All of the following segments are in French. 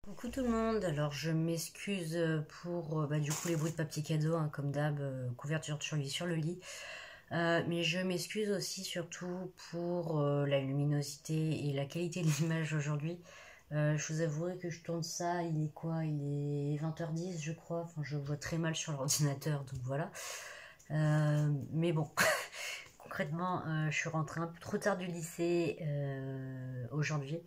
Coucou tout le monde, alors je m'excuse pour du coup les bruits de papier cadeau, hein, comme d'hab, couverture sur le lit. Mais je m'excuse aussi surtout pour la luminosité et la qualité de l'image aujourd'hui. Je vous avouerai que je tourne ça, il est quoi? Il est 20h10 je crois, enfin je vois très mal sur l'ordinateur, donc voilà. Mais bon, concrètement, je suis rentrée un peu trop tard du lycée aujourd'hui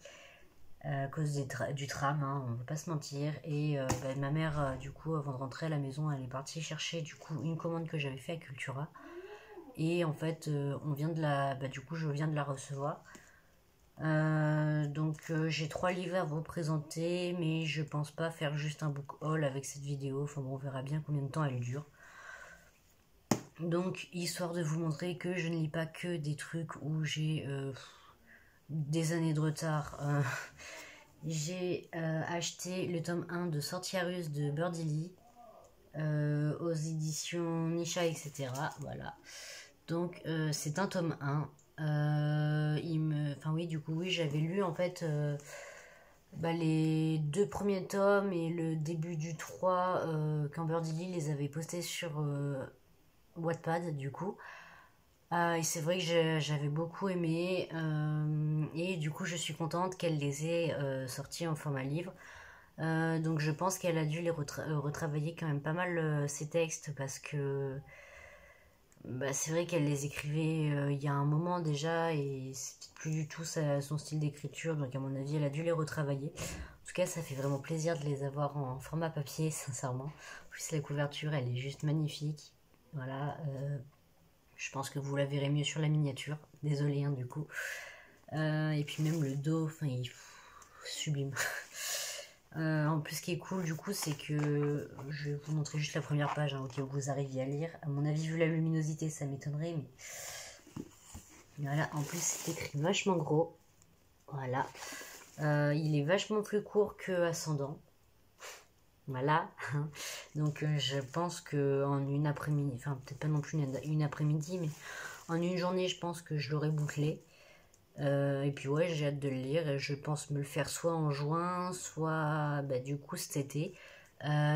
à cause du tram, hein, on ne va pas se mentir. Et ma mère, du coup, avant de rentrer à la maison, elle est partie chercher du coup une commande que j'avais fait à Cultura. Et en fait, on vient de du coup, je viens de la recevoir. J'ai 3 livres à vous présenter, mais je pense pas faire juste un book haul avec cette vidéo. Enfin bon, on verra bien combien de temps elle dure. Donc, histoire de vous montrer que je ne lis pas que des trucs où j'ai des années de retard. J'ai acheté le tome 1 de Sorcière Russe de Birdie Lee aux éditions Nisha, etc. Voilà. Donc c'est un tome 1. Enfin oui, du coup, oui, j'avais lu en fait les 2 premiers tomes et le début du 3 quand Birdie Lee les avait postés sur Wattpad, du coup. Et c'est vrai que j'avais beaucoup aimé et du coup je suis contente qu'elle les ait sortis en format livre. Donc je pense qu'elle a dû les retravailler quand même pas mal ses textes parce que c'est vrai qu'elle les écrivait il y a un moment déjà et c'est plus du tout son style d'écriture, donc à mon avis elle a dû les retravailler. En tout cas ça fait vraiment plaisir de les avoir en format papier sincèrement. En plus la couverture elle est juste magnifique. Voilà, je pense que vous la verrez mieux sur la miniature. Désolée hein, du coup. Et puis même le dos, enfin il sublime. En plus, ce qui est cool, du coup, c'est que je vais vous montrer juste la première page, hein, au cas où vous arriviez à lire. À mon avis, vu la luminosité, ça m'étonnerait, mais voilà. En plus, c'est écrit vachement gros. Voilà. Il est vachement plus court que Ascendant. Voilà. Donc, je pense que en une après-midi, enfin, peut-être pas non plus une après-midi, mais en une journée, je pense que je l'aurai bouclé. Et puis ouais, j'ai hâte de le lire et je pense me le faire soit en juin, soit du coup cet été.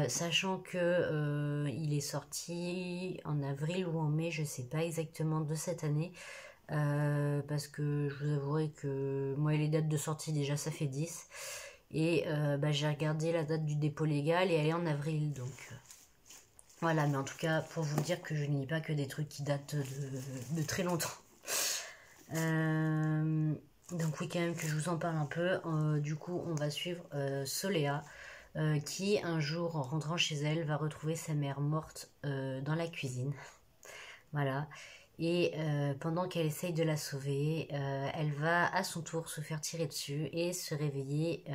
Sachant que il est sorti en avril ou en mai, je sais pas exactement de cette année. Parce que je vous avouerai que moi les dates de sortie déjà ça fait 10. Et j'ai regardé la date du dépôt légal et elle est en avril. Donc voilà, mais en tout cas pour vous dire que je ne lis pas que des trucs qui datent de très longtemps. Donc oui, quand même que je vous en parle un peu. Du coup, on va suivre Soléa, qui un jour, en rentrant chez elle, va retrouver sa mère morte dans la cuisine. Voilà. Et pendant qu'elle essaye de la sauver, elle va à son tour se faire tirer dessus et se réveiller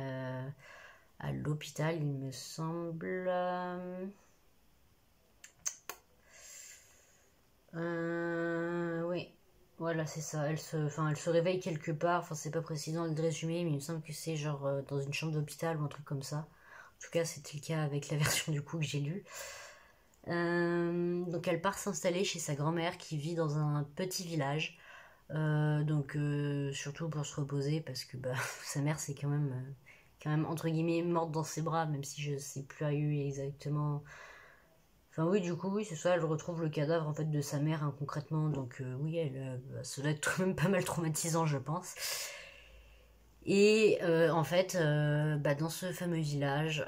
à l'hôpital, il me semble. Oui, voilà, c'est ça. Elle se réveille quelque part. Enfin, c'est pas précis dans le résumé, mais il me semble que c'est genre dans une chambre d'hôpital ou un truc comme ça. En tout cas, c'était le cas avec la version du coup que j'ai lue. Donc, elle part s'installer chez sa grand-mère qui vit dans un petit village. Surtout pour se reposer parce que sa mère, c'est quand même entre guillemets morte dans ses bras, même si je sais plus à eu exactement. Enfin oui, du coup, oui, c'est ça, elle retrouve le cadavre en fait de sa mère hein, concrètement, donc oui, ça doit être même pas mal traumatisant, je pense. Et en fait, dans ce fameux village,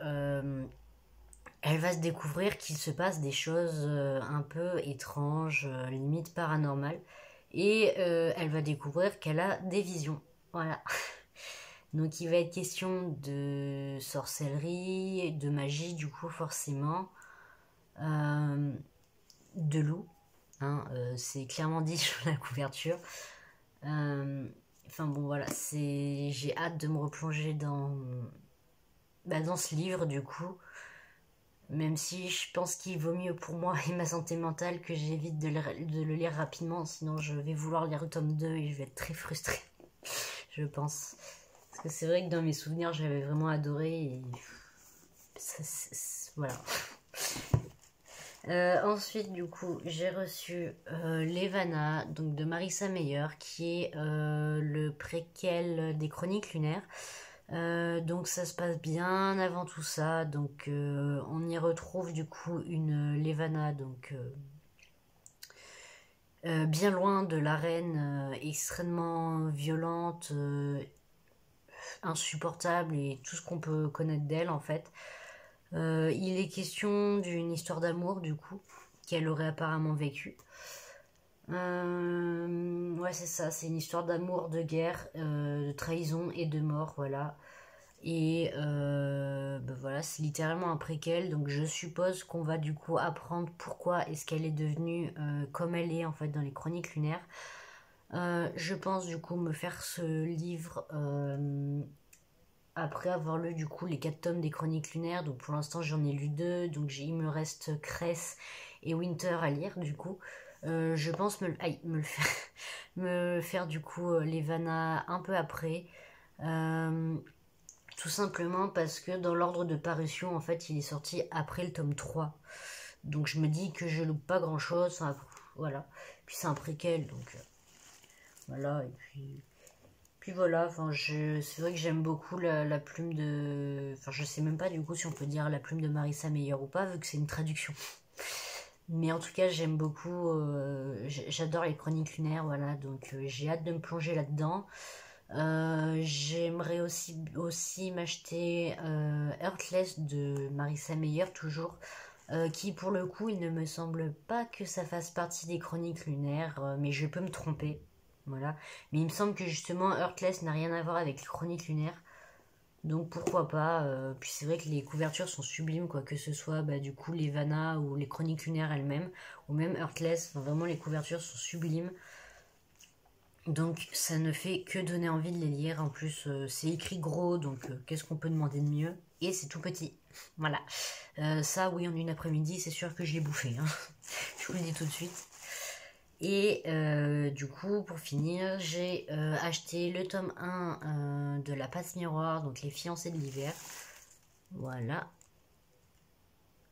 elle va se découvrir qu'il se passe des choses un peu étranges, limite paranormales, et elle va découvrir qu'elle a des visions. Voilà. Donc il va être question de sorcellerie, de magie, du coup, forcément. De loup. Hein, c'est clairement dit sur la couverture. Enfin bon voilà, j'ai hâte de me replonger dans ce livre du coup. Même si je pense qu'il vaut mieux pour moi et ma santé mentale que j'évite de le lire rapidement, sinon je vais vouloir lire le tome 2 et je vais être très frustrée, je pense. Parce que c'est vrai que dans mes souvenirs j'avais vraiment adoré et voilà. Ensuite, du coup, j'ai reçu Levana, donc de Marissa Meyer, qui est le préquel des Chroniques lunaires. Donc ça se passe bien avant tout ça. Donc on y retrouve du coup une Levana, donc bien loin de la reine, extrêmement violente, insupportable et tout ce qu'on peut connaître d'elle en fait. Il est question d'une histoire d'amour du coup qu'elle aurait apparemment vécue. Ouais, c'est ça, c'est une histoire d'amour, de guerre, de trahison et de mort, voilà. Et ben voilà, c'est littéralement un préquel, donc je suppose qu'on va du coup apprendre pourquoi est-ce qu'elle est devenue comme elle est en fait dans les chroniques lunaires. Je pense du coup me faire ce livre après avoir lu du coup les 4 tomes des chroniques lunaires, donc pour l'instant j'en ai lu 2, donc il me reste Cress et Winter à lire du coup. Je pense me faire du coup les Vanna un peu après. Euh, Tout simplement parce que dans l'ordre de parution, en fait, il est sorti après le tome 3. Donc je me dis que je loupe pas grand chose. Enfin, voilà. Puis c'est un préquel, donc voilà. Et puis voilà. Enfin, c'est vrai que j'aime beaucoup la plume de. Enfin, je sais même pas du coup si on peut dire la plume de Marissa Meyer ou pas, vu que c'est une traduction. Mais en tout cas, j'aime beaucoup. J'adore les chroniques lunaires, voilà. Donc j'ai hâte de me plonger là-dedans. J'aimerais aussi m'acheter Heartless de Marissa Meyer, toujours, qui pour le coup, il ne me semble pas que ça fasse partie des chroniques lunaires, mais je peux me tromper. Voilà. Mais il me semble que justement, Heartless n'a rien à voir avec les chroniques lunaires. Donc pourquoi pas. Puis c'est vrai que les couvertures sont sublimes, quoi que ce soit bah, du coup les Vanna ou les chroniques lunaires elles-mêmes, ou même Heartless. Enfin, vraiment les couvertures sont sublimes. Donc ça ne fait que donner envie de les lire. En plus, c'est écrit gros, donc qu'est-ce qu'on peut demander de mieux? Et c'est tout petit. Voilà. Ça, oui, en une après-midi, c'est sûr que je l'ai bouffé. Hein. Je vous le dis tout de suite. Et du coup, pour finir, j'ai acheté le tome 1 de La Passe Miroir, donc Les Fiancés de l'hiver. Voilà.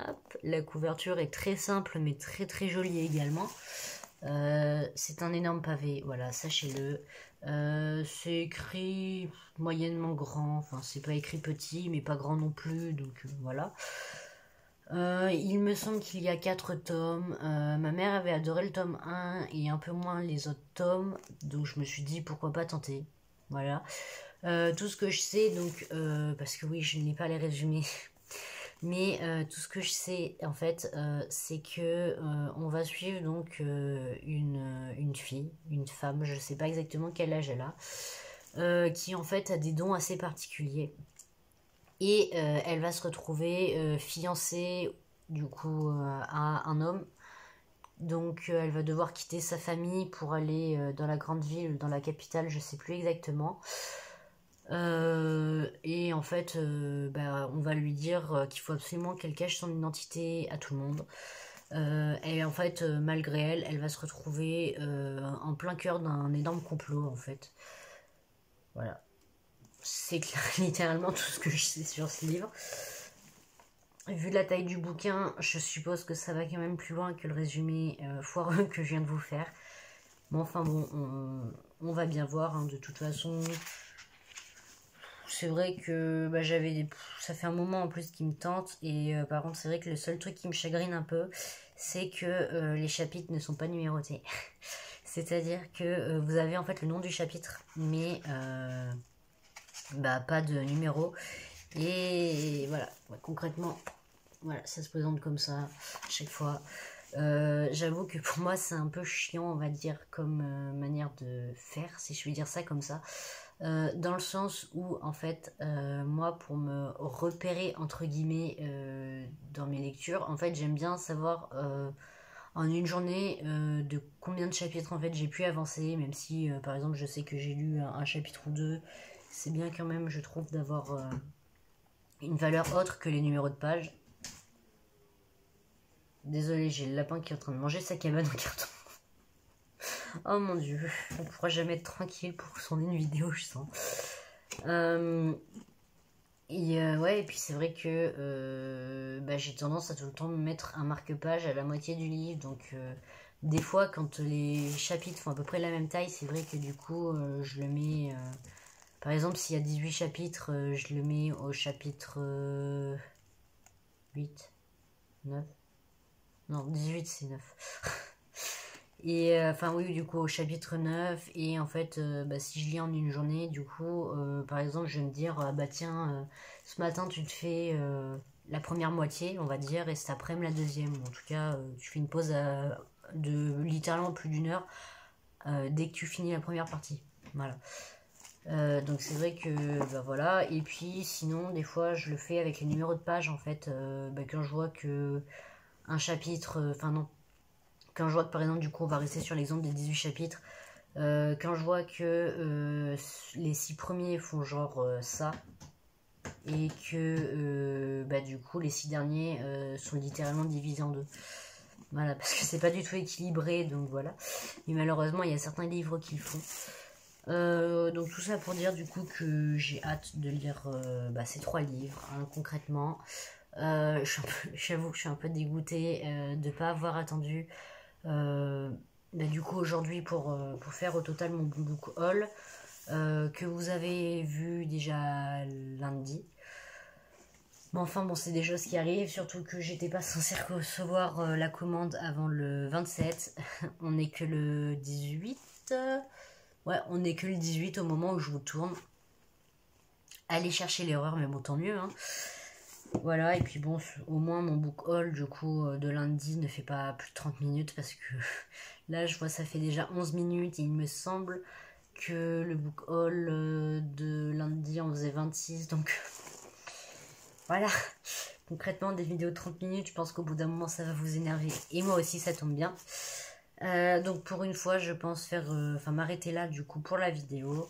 Hop, la couverture est très simple, mais très très jolie également. C'est un énorme pavé, voilà, sachez-le. C'est écrit moyennement grand, enfin c'est pas écrit petit, mais pas grand non plus, donc voilà. Il me semble qu'il y a 4 tomes. Ma mère avait adoré le tome 1 et un peu moins les autres tomes, donc je me suis dit pourquoi pas tenter. Voilà. Tout ce que je sais, donc, parce que oui, je ne lis pas les résumés. Mais tout ce que je sais, en fait, c'est que on va suivre donc une fille, une femme, je sais pas exactement quel âge elle a, qui en fait a des dons assez particuliers. Et elle va se retrouver fiancée du coup à un homme. Donc elle va devoir quitter sa famille pour aller dans la grande ville, dans la capitale, je sais plus exactement. Et en fait, bah, on va lui dire qu'il faut absolument qu'elle cache son identité à tout le monde. Et en fait, malgré elle, elle va se retrouver en plein cœur d'un énorme complot, en fait. Voilà. C'est littéralement tout ce que je sais sur ce livre. Vu la taille du bouquin, je suppose que ça va quand même plus loin que le résumé foireux que je viens de vous faire. Mais enfin bon, on va bien voir, hein, de toute façon. C'est vrai que bah, ça fait un moment en plus qui me tente et par contre c'est vrai que le seul truc qui me chagrine un peu c'est que les chapitres ne sont pas numérotés. C'est-à-dire que vous avez en fait le nom du chapitre mais bah, pas de numéro et voilà, ouais, concrètement voilà, ça se présente comme ça à chaque fois. J'avoue que pour moi c'est un peu chiant on va dire comme manière de faire si je puis dire ça comme ça. Dans le sens où en fait moi pour me repérer entre guillemets dans mes lectures en fait j'aime bien savoir en une journée de combien de chapitres en fait j'ai pu avancer même si par exemple je sais que j'ai lu un chapitre ou deux, c'est bien quand même je trouve d'avoir une valeur autre que les numéros de page. Désolé, j'ai le lapin qui est en train de manger sa cabane en carton. Oh mon dieu, on pourra jamais être tranquille pour son une vidéo, je sens. Ouais, et puis c'est vrai que bah, j'ai tendance à tout le temps me mettre un marque-page à la moitié du livre, donc des fois quand les chapitres font à peu près la même taille, c'est vrai que du coup je le mets Par exemple, s'il y a 18 chapitres, je le mets au chapitre 8, 9. Non, 18 c'est 9. Et enfin oui, du coup au chapitre 9. Et en fait, bah, si je lis en une journée, du coup, par exemple, je vais me dire, bah tiens, ce matin tu te fais la première moitié, on va dire, et cet après-midi la deuxième. En tout cas, tu fais une pause de littéralement plus d'une heure dès que tu finis la première partie. Voilà. Donc c'est vrai que bah voilà. Et puis sinon des fois je le fais avec les numéros de page en fait. Bah, quand je vois que un chapitre, enfin non, quand je vois que par exemple du coup on va rester sur l'exemple des 18 chapitres, quand je vois que les 6 premiers font genre ça, et que bah, du coup les 6 derniers sont littéralement divisés en deux. Voilà, parce que c'est pas du tout équilibré, donc voilà. Mais malheureusement il y a certains livres qui le font. Donc tout ça pour dire du coup que j'ai hâte de lire bah, ces 3 livres, hein, concrètement. J'avoue que je suis un peu dégoûtée de ne pas avoir attendu bah, du coup aujourd'hui pour faire au total mon book haul que vous avez vu déjà lundi. Mais enfin bon, c'est des choses qui arrivent, surtout que j'étais pas censée recevoir la commande avant le 27. On n'est que le 18. Ouais, on n'est que le 18 au moment où je vous tourne. Allez chercher l'erreur, mais bon, tant mieux. Hein. Voilà, et puis bon, au moins mon book haul du coup de lundi ne fait pas plus de 30 minutes parce que là je vois ça fait déjà 11 minutes et il me semble que le book haul de lundi en faisait 26, donc voilà. Concrètement, des vidéos de 30 minutes, je pense qu'au bout d'un moment ça va vous énerver. Et moi aussi, ça tombe bien. Donc pour une fois, je pense faire, m'arrêter là du coup pour la vidéo.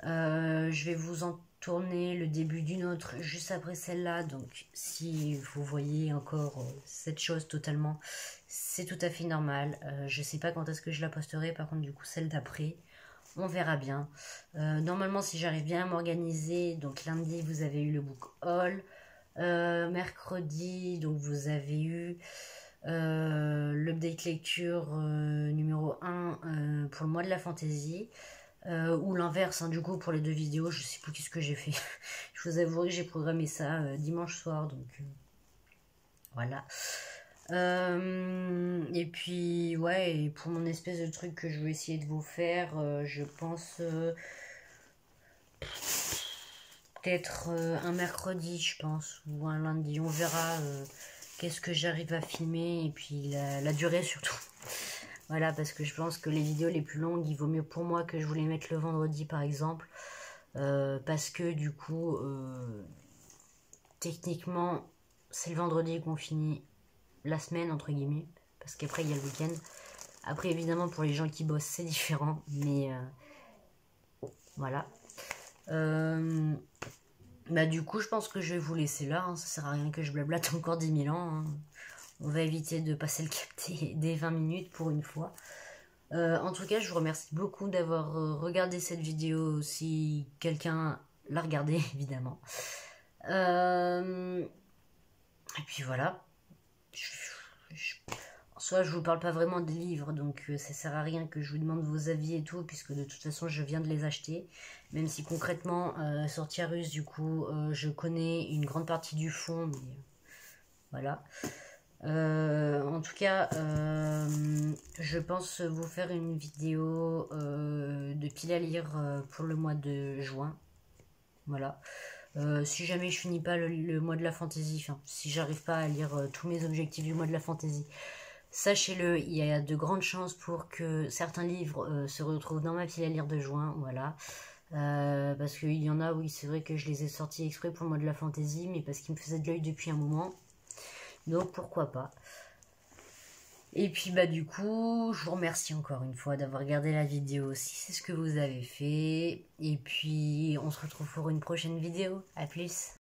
Je vais vous en tourner le début d'une autre juste après celle-là, donc si vous voyez encore cette chose totalement, c'est tout à fait normal. Je sais pas quand est-ce que je la posterai, par contre du coup celle d'après, on verra bien. Normalement si j'arrive bien à m'organiser, donc lundi vous avez eu le book haul, mercredi donc vous avez eu l'update lecture numéro 1 pour le mois de la fantaisie. Ou l'inverse, hein, du coup pour les 2 vidéos, je sais plus qu'est-ce que j'ai fait. Je vous avouerai que j'ai programmé ça dimanche soir, donc voilà. Et puis ouais, et pour mon espèce de truc que je veux essayer de vous faire, je pense peut-être un mercredi, je pense, ou un lundi, on verra qu'est-ce que j'arrive à filmer, et puis la durée surtout. Voilà, parce que je pense que les vidéos les plus longues, il vaut mieux pour moi que je vous les mette le vendredi par exemple. Parce que du coup, techniquement, c'est le vendredi qu'on finit la semaine, entre guillemets. Parce qu'après, il y a le week-end. Après, évidemment, pour les gens qui bossent, c'est différent. Mais voilà. Bah, du coup, je pense que je vais vous laisser là. Hein. Ça sert à rien que je blablate encore 10 000 ans. Hein. On va éviter de passer le cap des 20 minutes pour une fois. En tout cas, je vous remercie beaucoup d'avoir regardé cette vidéo si quelqu'un l'a regardée, évidemment. Et puis voilà. En soi, je vous parle pas vraiment des livres, donc ça sert à rien que je vous demande vos avis et tout, puisque de toute façon, je viens de les acheter. Même si concrètement, Sortiarus, du coup, je connais une grande partie du fond, mais voilà. En tout cas, je pense vous faire une vidéo de pile à lire pour le mois de juin. Voilà. Si jamais je finis pas le mois de la fantaisie, enfin, si j'arrive pas à lire tous mes objectifs du mois de la fantaisie, sachez-le, il y a de grandes chances pour que certains livres se retrouvent dans ma pile à lire de juin. Voilà. Parce qu'il y en a, oui, c'est vrai que je les ai sortis exprès pour le mois de la fantaisie, mais parce qu'ils me faisaient de l'œil depuis un moment. Donc pourquoi pas. Et puis bah du coup, je vous remercie encore une fois d'avoir regardé la vidéo si c'est ce que vous avez fait. Et puis on se retrouve pour une prochaine vidéo. À plus.